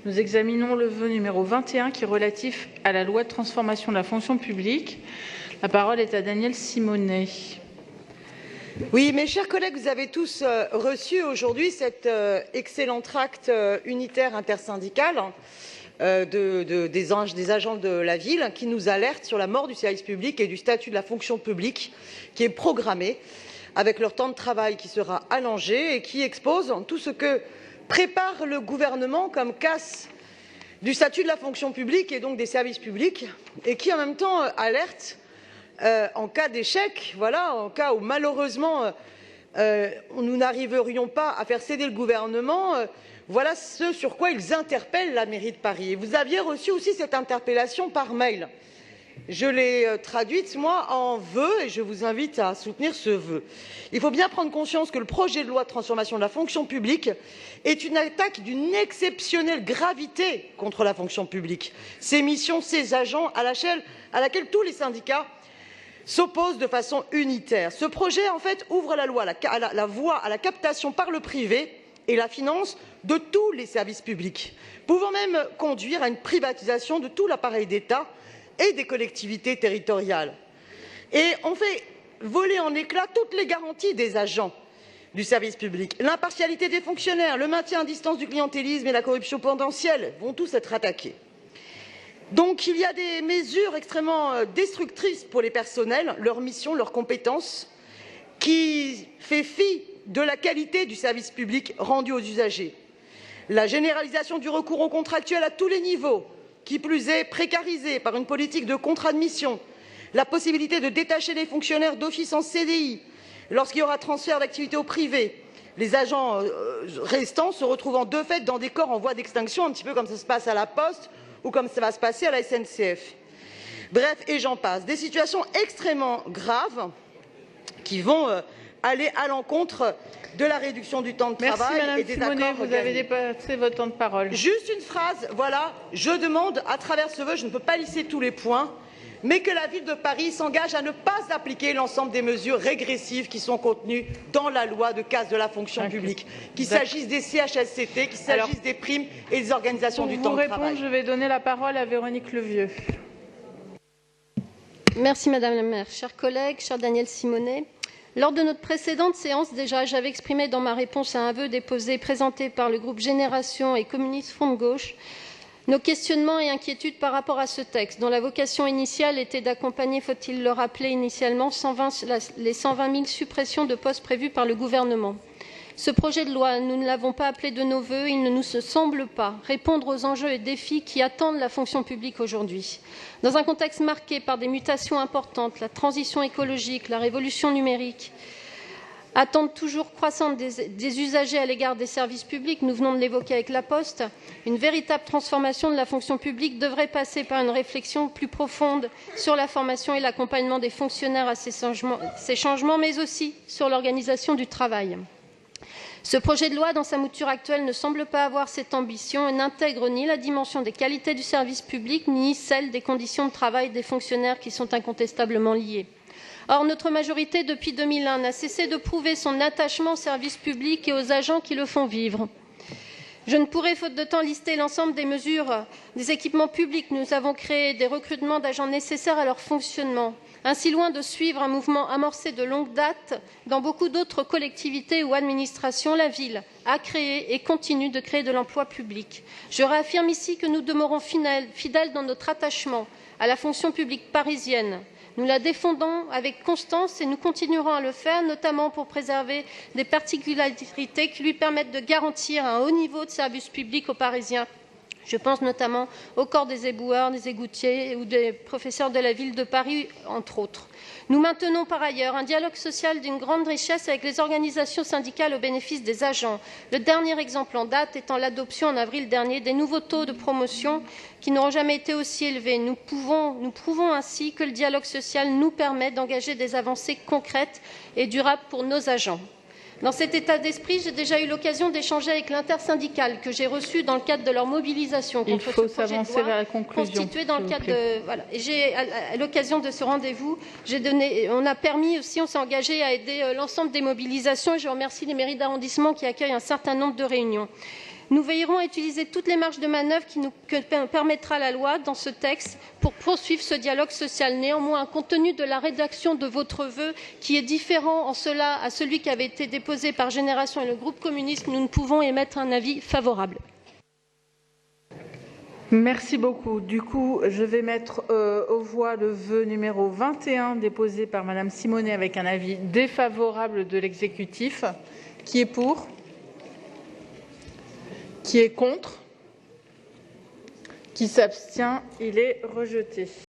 Nous examinons le vœu numéro 21 qui est relatif à la loi de transformation de la fonction publique. La parole est à Daniel Simonet. Oui, mes chers collègues, vous avez tous reçu aujourd'hui cet excellent tract unitaire intersyndical des agents de la ville qui nous alerte sur la mort du service public et du statut de la fonction publique qui est programmé avec leur temps de travail qui sera allongé et qui expose tout ce que prépare le gouvernement comme casse du statut de la fonction publique et donc des services publics et qui en même temps alerte en cas d'échec, voilà, en cas où malheureusement nous n'arriverions pas à faire céder le gouvernement, voilà ce sur quoi ils interpellent la mairie de Paris. Et vous aviez reçu aussi cette interpellation par mail. Je l'ai traduite, moi, en vœu et je vous invite à soutenir ce vœu. Il faut bien prendre conscience que le projet de loi de transformation de la fonction publique est une attaque d'une exceptionnelle gravité contre la fonction publique, ses missions, ses agents, à laquelle tous les syndicats s'opposent de façon unitaire. Ce projet, en fait, ouvre la voie à la captation par le privé et la finance de tous les services publics, pouvant même conduire à une privatisation de tout l'appareil d'État et des collectivités territoriales. Et on fait voler en éclats toutes les garanties des agents du service public. L'impartialité des fonctionnaires, le maintien à distance du clientélisme et la corruption potentielle vont tous être attaqués. Donc il y a des mesures extrêmement destructrices pour les personnels, leur mission, leurs compétences, qui fait fi de la qualité du service public rendu aux usagers. La généralisation du recours aux contractuels à tous les niveaux, qui plus est précarisé par une politique de contrat de mission, la possibilité de détacher les fonctionnaires d'office en CDI lorsqu'il y aura transfert d'activité au privé, les agents restants se retrouvant de fait dans des corps en voie d'extinction, un petit peu comme ça se passe à la Poste ou comme ça va se passer à la SNCF. Bref, et j'en passe. Des situations extrêmement graves qui vont aller à l'encontre de la réduction du temps de travail et des accords. Merci Madame Simonet, vous avez dépassé votre temps de parole. Juste une phrase, voilà, je demande à travers ce vœu, je ne peux pas lister tous les points, mais que la ville de Paris s'engage à ne pas appliquer l'ensemble des mesures régressives qui sont contenues dans la loi de casse de la fonction publique, qu'il s'agisse des CHSCT, qu'il s'agisse des primes et des organisations du temps de travail. Pour vous répondre, je vais donner la parole à Véronique Levieux. Merci Madame la maire. Chers collègues, cher Daniel Simonet, lors de notre précédente séance, déjà, j'avais exprimé dans ma réponse à un vœu présenté par le groupe Génération et Communiste Front de Gauche nos questionnements et inquiétudes par rapport à ce texte, dont la vocation initiale était d'accompagner, faut-il le rappeler initialement, les 120 000 suppressions de postes prévues par le gouvernement. Ce projet de loi, nous ne l'avons pas appelé de nos vœux, il ne nous semble pas répondre aux enjeux et défis qui attendent la fonction publique aujourd'hui. Dans un contexte marqué par des mutations importantes, la transition écologique, la révolution numérique, attentes toujours croissantes des usagers à l'égard des services publics, nous venons de l'évoquer avec la Poste, une véritable transformation de la fonction publique devrait passer par une réflexion plus profonde sur la formation et l'accompagnement des fonctionnaires à ces changements, mais aussi sur l'organisation du travail. Ce projet de loi, dans sa mouture actuelle, ne semble pas avoir cette ambition et n'intègre ni la dimension des qualités du service public, ni celle des conditions de travail des fonctionnaires qui sont incontestablement liées. Or, notre majorité, depuis 2001, n'a cessé de prouver son attachement au service public et aux agents qui le font vivre. Je ne pourrai, faute de temps, lister l'ensemble des mesures, des équipements publics. Nous avons créé des recrutements d'agents nécessaires à leur fonctionnement. Ainsi, loin de suivre un mouvement amorcé de longue date dans beaucoup d'autres collectivités ou administrations, la ville a créé et continue de créer de l'emploi public. Je réaffirme ici que nous demeurons fidèles dans notre attachement à la fonction publique parisienne. Nous la défendons avec constance et nous continuerons à le faire, notamment pour préserver des particularités qui lui permettent de garantir un haut niveau de service public aux Parisiens. Je pense notamment au corps des éboueurs, des égoutiers ou des professeurs de la ville de Paris, entre autres. Nous maintenons par ailleurs un dialogue social d'une grande richesse avec les organisations syndicales au bénéfice des agents. Le dernier exemple en date étant l'adoption en avril dernier des nouveaux taux de promotion qui n'auront jamais été aussi élevés. Nous prouvons ainsi que le dialogue social nous permet d'engager des avancées concrètes et durables pour nos agents. Dans cet état d'esprit, j'ai déjà eu l'occasion d'échanger avec l'intersyndicale que j'ai reçue dans le cadre de leur mobilisation contre ce projet de loi constitué dans le cadre de... Voilà. Et j'ai, à l'occasion de ce rendez-vous, on s'est engagé à aider l'ensemble des mobilisations et je remercie les mairies d'arrondissement qui accueillent un certain nombre de réunions. Nous veillerons à utiliser toutes les marges de manœuvre que permettra la loi dans ce texte pour poursuivre ce dialogue social. Néanmoins, compte tenu de la rédaction de votre vœu, qui est différent en cela à celui qui avait été déposé par Génération et le groupe communiste, nous ne pouvons émettre un avis favorable. Merci beaucoup. Du coup, je vais mettre aux voix le vœu numéro 21 déposé par Madame Simonet avec un avis défavorable de l'exécutif. Qui est pour? Qui est contre? Qui s'abstient? Il est rejeté.